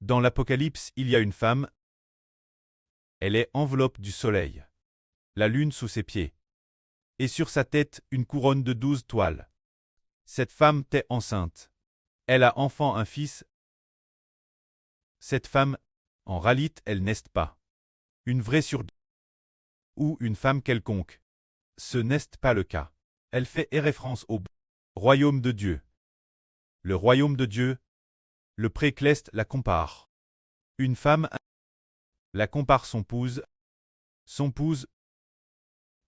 Dans l'Apocalypse, il y a une femme. Elle est enveloppe du soleil. La lune sous ses pieds. Et sur sa tête, une couronne de 12 toiles. Cette femme est enceinte. Elle a enfant un fils. Cette femme, en réalité, elle n'est pas une vraie sur deux, ou une femme quelconque. Ce n'est pas le cas. Elle fait référence au royaume de Dieu. Le royaume de Dieu, le précleste la compare. Une femme la compare son pouce,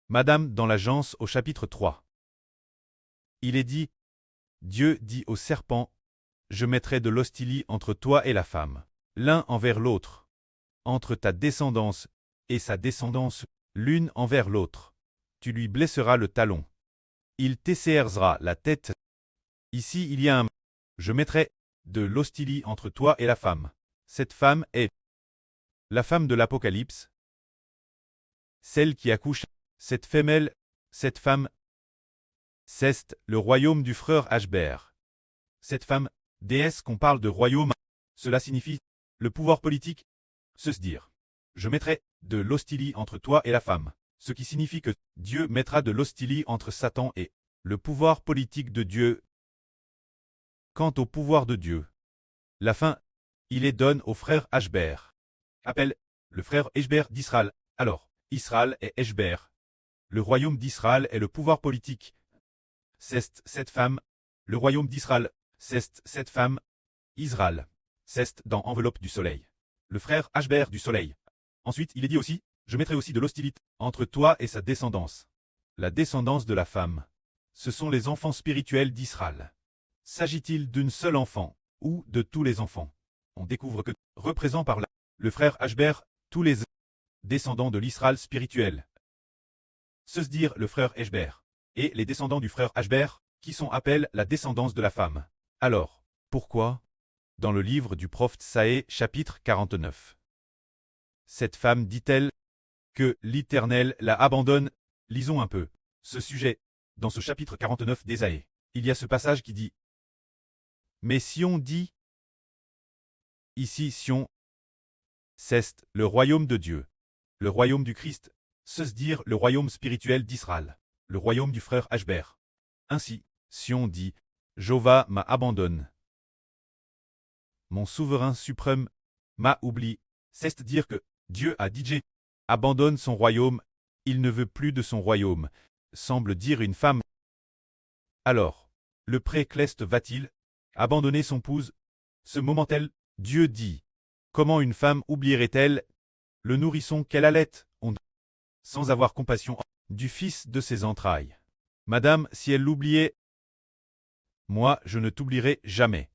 Madame dans l'Agence au chapitre 3. Il est dit, Dieu dit au serpent, je mettrai de l'hostilité entre toi et la femme, l'un envers l'autre, entre ta descendance et sa descendance, l'une envers l'autre. Tu lui blesseras le talon. Il t'esserrera la tête. Ici il y a un je mettrai de l'hostilité entre toi et la femme. Cette femme est la femme de l'Apocalypse, celle qui accouche, cette femelle, cette femme, c'est le royaume du frère Ashbert. Cette femme, déesse qu'on parle de royaume, cela signifie le pouvoir politique, se dire. Je mettrai de l'hostilité entre toi et la femme, ce qui signifie que Dieu mettra de l'hostilité entre Satan et le pouvoir politique de Dieu. Quant au pouvoir de Dieu, la fin, il les donne au frère Ashbert. Appelle le frère Ashbert d'Israël. Alors, Israël est Ashbert. Le royaume d'Israël est le pouvoir politique. C'est cette femme, le royaume d'Israël, c'est cette femme, Israël. C'est dans enveloppe du soleil. Le frère Ashbert du soleil. Ensuite, il est dit aussi, je mettrai aussi de l'hostilité entre toi et sa descendance. La descendance de la femme. Ce sont les enfants spirituels d'Israël. S'agit-il d'une seule enfant, ou de tous les enfants? On découvre que, représenté par le frère Ashbert, tous les descendants de l'Israël spirituel. Se dire le frère Ashbert, et les descendants du frère Ashbert, qui sont appelés la descendance de la femme. Alors, pourquoi? Dans le livre du prophète Saé, chapitre 49. Cette femme dit-elle que l'Éternel la abandonne? Lisons un peu ce sujet. Dans ce chapitre 49 d'Ésaïe, il y a ce passage qui dit mais Sion dit, ici Sion, c'est le royaume de Dieu, le royaume du Christ, se dire le royaume spirituel d'Israël, le royaume du frère Ashbert. Ainsi, Sion dit, Jéhovah m'a abandonné. Mon souverain suprême m'a oublié, c'est dire que Dieu a dit abandonne son royaume, il ne veut plus de son royaume, semble dire une femme. Alors, le précleste va-t-il abandonner son épouse? Ce moment-elle, Dieu dit, comment une femme oublierait-elle le nourrisson qu'elle allait, sans avoir compassion du fils de ses entrailles? Madame, si elle l'oubliait, moi je ne t'oublierai jamais.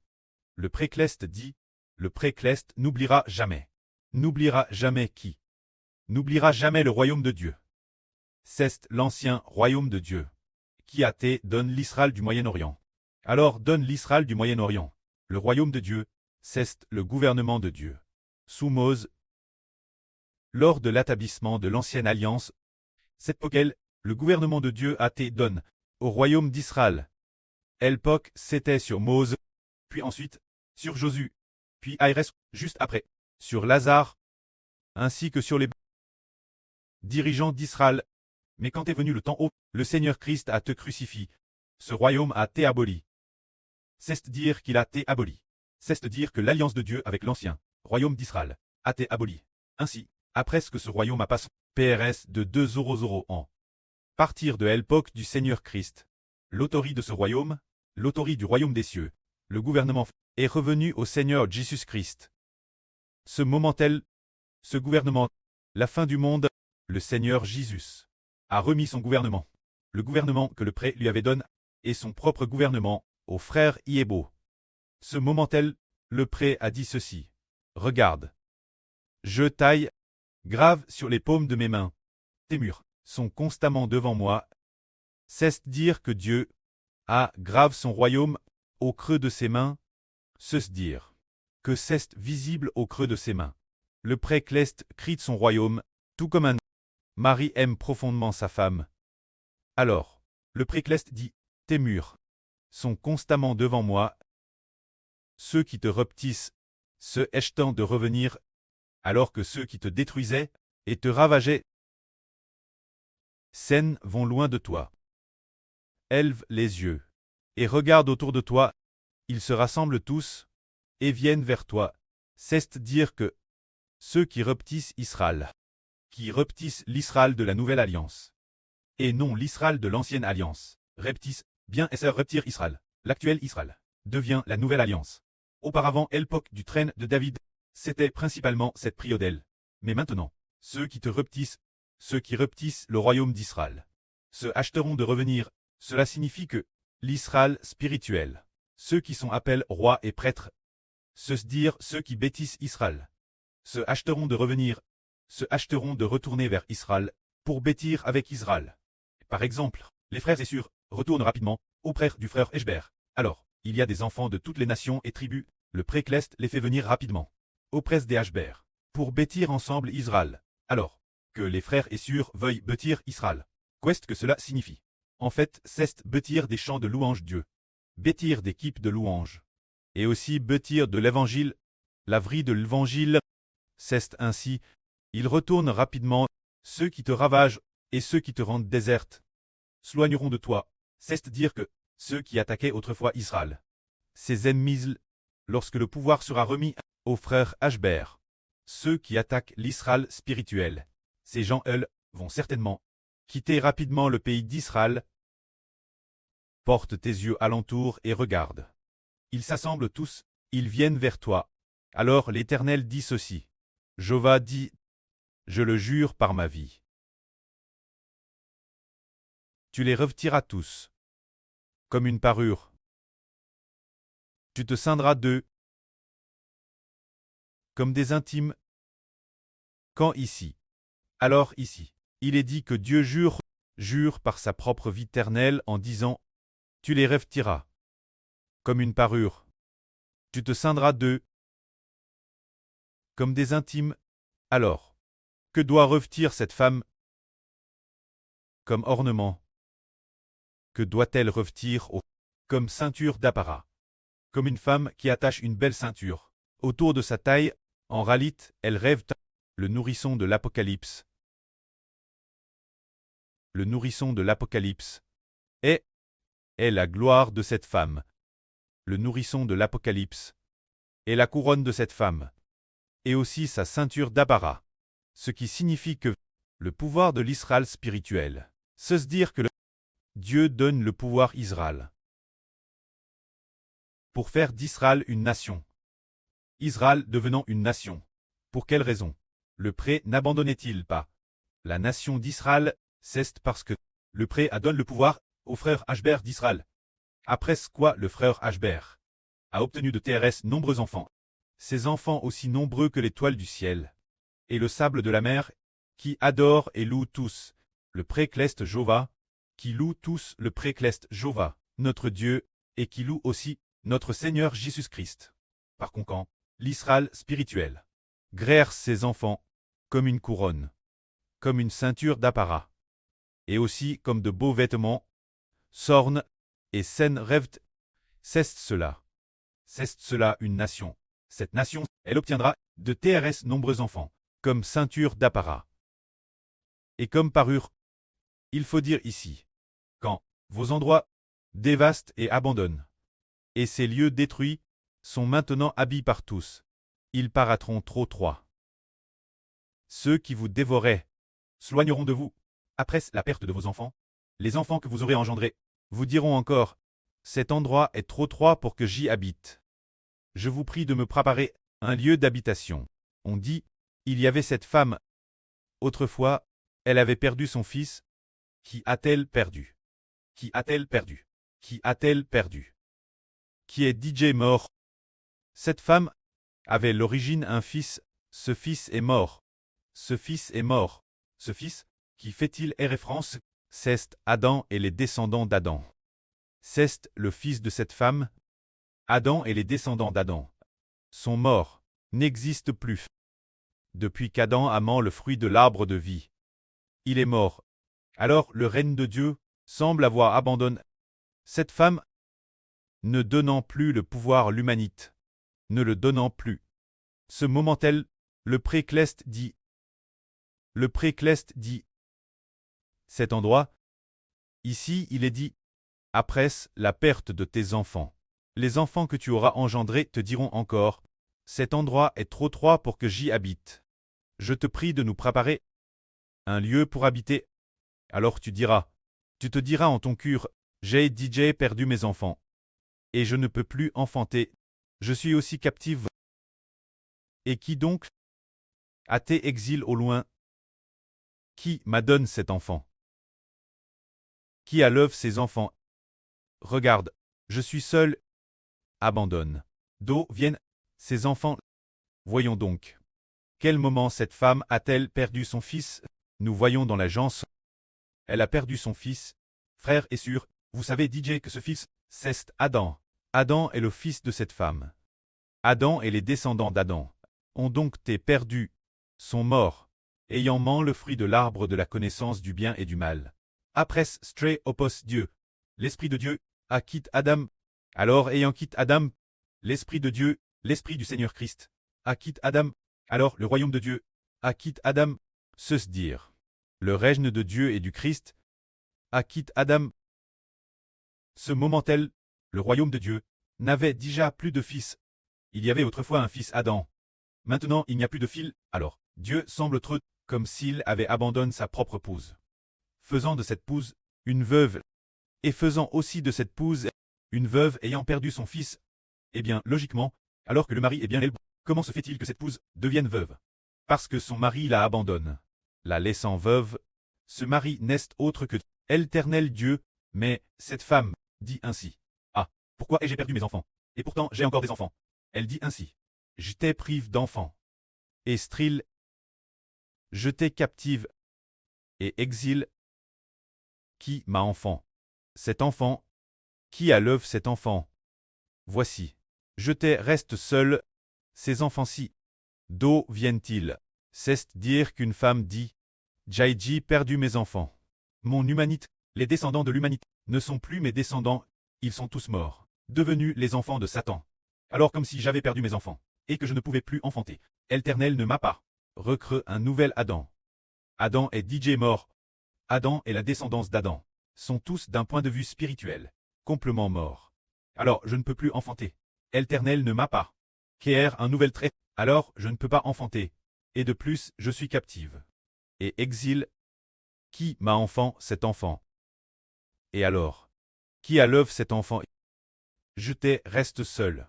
Le précleste dit, le précleste n'oubliera jamais. N'oubliera jamais qui? N'oubliera jamais le royaume de Dieu. C'est l'ancien royaume de Dieu, qui a été donne l'Israël du Moyen-Orient. Alors donne l'Israël du Moyen-Orient. Le royaume de Dieu, c'est le gouvernement de Dieu. Sous Mose, lors de l'établissement de l'ancienne alliance, cette auquel le gouvernement de Dieu a été donné au royaume d'Israël. L'époque c'était sur Mose, puis ensuite sur Josué, puis Aïrès, juste après, sur Lazare, ainsi que sur les dirigeants d'Israël. Mais quand est venu le temps où le Seigneur Christ a te crucifié, ce royaume a été aboli. C'est dire qu'il a été aboli. C'est dire que l'alliance de Dieu avec l'ancien royaume d'Israël a été abolie. Ainsi, après ce que ce royaume a passé, PRS de 200 ans. Partir de l'époque du Seigneur Christ, l'autorité de ce royaume, l'autorité du royaume des cieux, le gouvernement est revenu au Seigneur Jésus-Christ. Ce moment-tel, ce gouvernement, la fin du monde, le Seigneur Jésus a remis son gouvernement, le gouvernement que le prêtre lui avait donné, et son propre gouvernement, au frère Iébo. Ce moment-tel, le prêtre a dit ceci. Regarde. Je taille, grave sur les paumes de mes mains. Tes murs sont constamment devant moi. C'est dire que Dieu a grave son royaume au creux de ses mains. Se dire que c'est visible au creux de ses mains. Le précleste crie de son royaume, tout comme un mari aime profondément sa femme. Alors, le précleste dit, tes murs sont constamment devant moi. Ceux qui te reptissent se échetant de revenir, alors que ceux qui te détruisaient et te ravageaient vont loin de toi. Élève les yeux et regarde autour de toi, ils se rassemblent tous et viennent vers toi. C'est dire que ceux qui reptissent Israël, qui reptissent l'Israël de la nouvelle alliance, et non l'Israël de l'ancienne alliance, reptissent, bien et reptir Israël, l'actuel Israël, devient la nouvelle alliance. Auparavant, l'époque du trône de David, c'était principalement cette priodèle. Mais maintenant, ceux qui reptissent le royaume d'Israël, se acheteront de revenir. Cela signifie que l'Israël spirituel, ceux qui sont appelés rois et prêtres, se dire ceux qui bêtissent Israël, se acheteront de revenir, se acheteront de retourner vers Israël, pour bêtir avec Israël. Par exemple, les frères Essur retournent rapidement auprès du frère Eshber. Alors, il y a des enfants de toutes les nations et tribus, le précleste les fait venir rapidement auprès des Eshber, pour bêtir ensemble Israël. Alors, que les frères Essur veuillent bêtir Israël. Qu'est-ce que cela signifie? En fait, c'est bêtir des chants de louange Dieu, bêtir d'équipes de louange, et aussi bêtir de l'évangile, la vraie de l'évangile. C'est ainsi, ils retournent rapidement, ceux qui te ravagent et ceux qui te rendent déserte s'éloigneront de toi. C'est dire que ceux qui attaquaient autrefois Israël, ses ennemis, lorsque le pouvoir sera remis aux frères Ashber, ceux qui attaquent l'Israël spirituel, ces gens vont certainement quitter rapidement le pays d'Israël. Porte tes yeux alentour et regarde. Ils s'assemblent tous, ils viennent vers toi. Alors l'Éternel dit ceci. Jéhovah dit, je le jure par ma vie. Tu les revêtiras tous, comme une parure. Tu te ceindras d'eux, comme des intimes. Quand ici, alors ici, il est dit que Dieu jure par sa propre vie éternelle en disant, tu les revêtiras, comme une parure. Tu te ceindras d'eux, comme des intimes. Alors, que doit revêtir cette femme comme ornement? Que doit-elle revêtir comme ceinture d'apparat? Comme une femme qui attache une belle ceinture autour de sa taille, en réalité, elle rêve le nourrisson de l'Apocalypse. Le nourrisson de l'Apocalypse est la gloire de cette femme. Le nourrisson de l'Apocalypse est la couronne de cette femme, et aussi sa ceinture d'apparat, ce qui signifie que le pouvoir de l'Israël spirituel, c'est se dire que Dieu donne le pouvoir à Israël pour faire d'Israël une nation. Israël devenant une nation. Pour quelle raison? Le pré n'abandonnait-il pas la nation d'Israël? C'est parce que le pré a donné le pouvoir au frère Ashber d'Israël. Après quoi le frère Ashber a obtenu de TRS nombreux enfants. Ces enfants aussi nombreux que l'étoile du ciel et le sable de la mer, qui adorent et louent tous le précleste Jéhovah, qui louent tous le précleste Jéhovah, notre Dieu, et qui louent aussi notre Seigneur Jésus-Christ. Par conséquent, l'Israël spirituel grère ses enfants comme une couronne, comme une ceinture d'apparat, et aussi comme de beaux vêtements, s'orne et scène rêvent. C'est cela une nation. Cette nation, elle obtiendra de TRS nombreux enfants, comme ceinture d'apparat. Et comme parure, il faut dire ici, quand vos endroits dévastent et abandonnent, et ces lieux détruits sont maintenant habités par tous, ils paraîtront trop. Ceux qui vous dévoraient s'éloigneront de vous. Après la perte de vos enfants, les enfants que vous aurez engendrés vous diront encore, cet endroit est trop étroit pour que j'y habite. Je vous prie de me préparer un lieu d'habitation. On dit, il y avait cette femme. Autrefois, elle avait perdu son fils. Qui a-t-elle perdu? Qui a-t-elle perdu? Qui a-t-elle perdu? Qui est DJ mort? Cette femme avait l'origine un fils. Ce fils est mort. Ce fils est mort. Ce fils, qui fait-il référence? C'est Adam et les descendants d'Adam. C'est le fils de cette femme. Adam et les descendants d'Adam sont morts, n'existent plus. Depuis qu'Adam a mangé le fruit de l'arbre de vie, il est mort. Alors le règne de Dieu semble avoir abandonné cette femme, ne donnant plus le pouvoir à l'humanité, ne le donnant plus. Ce moment-elle, le précleste dit. Le précleste dit. Cet endroit, ici il est dit, après la perte de tes enfants. Les enfants que tu auras engendrés te diront encore, cet endroit est trop étroit pour que j'y habite. Je te prie de nous préparer un lieu pour habiter. Alors tu te diras en ton cœur, j'ai déjà perdu mes enfants. Et je ne peux plus enfanter. Je suis aussi captive. Et qui donc a tes exils au loin? Qui m'adonne cet enfant? Qui élève ses enfants? Regarde, je suis seul. Abandonne. D'où viennent ces enfants? Voyons donc. Quel moment cette femme a-t-elle perdu son fils? Nous voyons dans l'agence. Elle a perdu son fils. Frère et sœur, vous savez DJ que ce fils, c'est Adam. Adam est le fils de cette femme. Adam et les descendants d'Adam ont donc été perdus, sont morts, ayant mangé le fruit de l'arbre de la connaissance du bien et du mal. Après stray opos Dieu, l'Esprit de Dieu, a quitté Adam. Alors ayant quitté Adam, l'Esprit de Dieu, l'Esprit du Seigneur Christ, a quitté Adam. Alors le royaume de Dieu, a quitté Adam. Se dire. Le règne de Dieu et du Christ, a quitté Adam. Ce moment-elle, le royaume de Dieu, n'avait déjà plus de fils. Il y avait autrefois un fils Adam. Maintenant il n'y a plus de fil, alors Dieu semble trop comme s'il avait abandonné sa propre épouse. Faisant de cette épouse une veuve, et faisant aussi de cette épouse une veuve ayant perdu son fils, eh bien, logiquement, alors que le mari est bien libre, comment se fait-il que cette épouse devienne veuve? Parce que son mari la abandonne. La laissant veuve, ce mari n'est autre que l'Éternel Dieu, mais cette femme dit ainsi. Ah, pourquoi ai-je perdu mes enfants? Et pourtant j'ai encore des enfants. Elle dit ainsi. Je t'ai prive d'enfants. Et strile. Je t'ai captive. Et exil. Qui m'a enfant? Cet enfant. Qui élève cet enfant? Voici. Je t'ai reste seul. Ces enfants-ci. D'où viennent-ils? C'est dire qu'une femme dit. J'ai perdu mes enfants. Mon humanité, les descendants de l'humanité, ne sont plus mes descendants, ils sont tous morts, devenus les enfants de Satan. Alors comme si j'avais perdu mes enfants, et que je ne pouvais plus enfanter. L'Éternel ne m'a pas recréé un nouvel Adam. Adam est DJ mort. Adam et la descendance d'Adam sont tous d'un point de vue spirituel, complètement morts. Alors je ne peux plus enfanter. L'Éternel ne m'a pas créé un nouvel trait, alors je ne peux pas enfanter. Et de plus, je suis captive. Et exil. Qui m'a enfant cet enfant? Et alors? Qui élève cet enfant? Je t'ai reste seul.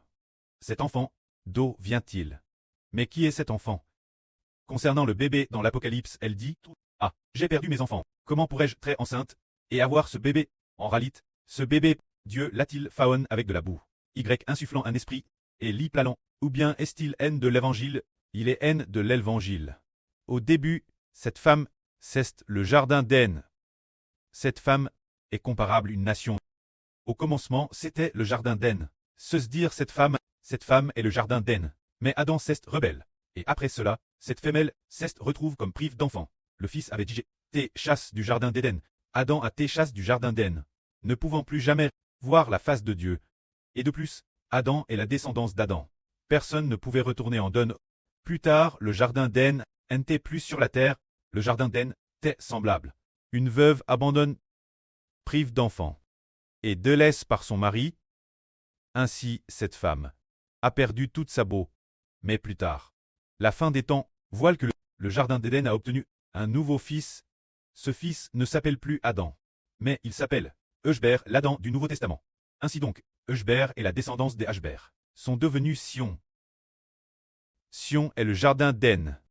Cet enfant, d'où vient-il? Mais qui est cet enfant? Concernant le bébé dans l'Apocalypse, elle dit, ah, j'ai perdu mes enfants, comment pourrais-je être enceinte et avoir ce bébé? En réalité, ce bébé, Dieu l'a-t-il faon avec de la boue, Y insufflant un esprit, et l'y planant, ou bien est-il haine de l'évangile? Il est haine de l'évangile. Au début, cette femme, c'est le jardin d'Éden. Cette femme est comparable à une nation. Au commencement, c'était le jardin d'Éden. Se dire cette femme est le jardin d'Éden. Mais Adam s'est rebelle. Et après cela, cette femelle s'est retrouve comme prive d'enfant. Le fils avait dit, t'es chasse du jardin d'Éden. Adam a t'es chasse du jardin d'Éden. Ne pouvant plus jamais voir la face de Dieu. Et de plus, Adam est la descendance d'Adam. Personne ne pouvait retourner en Éden. Plus tard, le jardin d'Éden n'était plus sur la terre. Le jardin d'Éden était semblable. Une veuve abandonne, prive d'enfant, et délaisse par son mari. Ainsi, cette femme a perdu toute sa beau. Mais plus tard, la fin des temps, voile que le jardin d'Éden a obtenu un nouveau fils. Ce fils ne s'appelle plus Adam, mais il s'appelle Eshbert, l'Adam du Nouveau Testament. Ainsi donc, Eshbert et la descendance des Eshbert sont devenus Sion. Sion est le jardin d'Éden.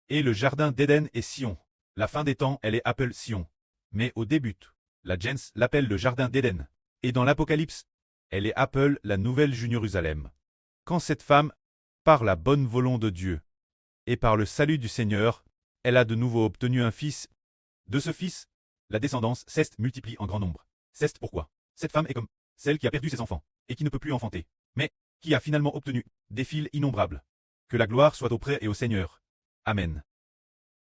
Et le jardin d'Éden est Sion. La fin des temps, elle est appelée Sion. Mais au début, la gens l'appelle le jardin d'Éden. Et dans l'Apocalypse, elle est appelée la nouvelle Jérusalem. Quand cette femme, par la bonne volonté de Dieu, et par le salut du Seigneur, elle a de nouveau obtenu un fils. De ce fils, la descendance s'est multiplie en grand nombre. C'est pourquoi cette femme est comme celle qui a perdu ses enfants, et qui ne peut plus enfanter, mais qui a finalement obtenu des fils innombrables. Que la gloire soit auprès et au Seigneur. Amen.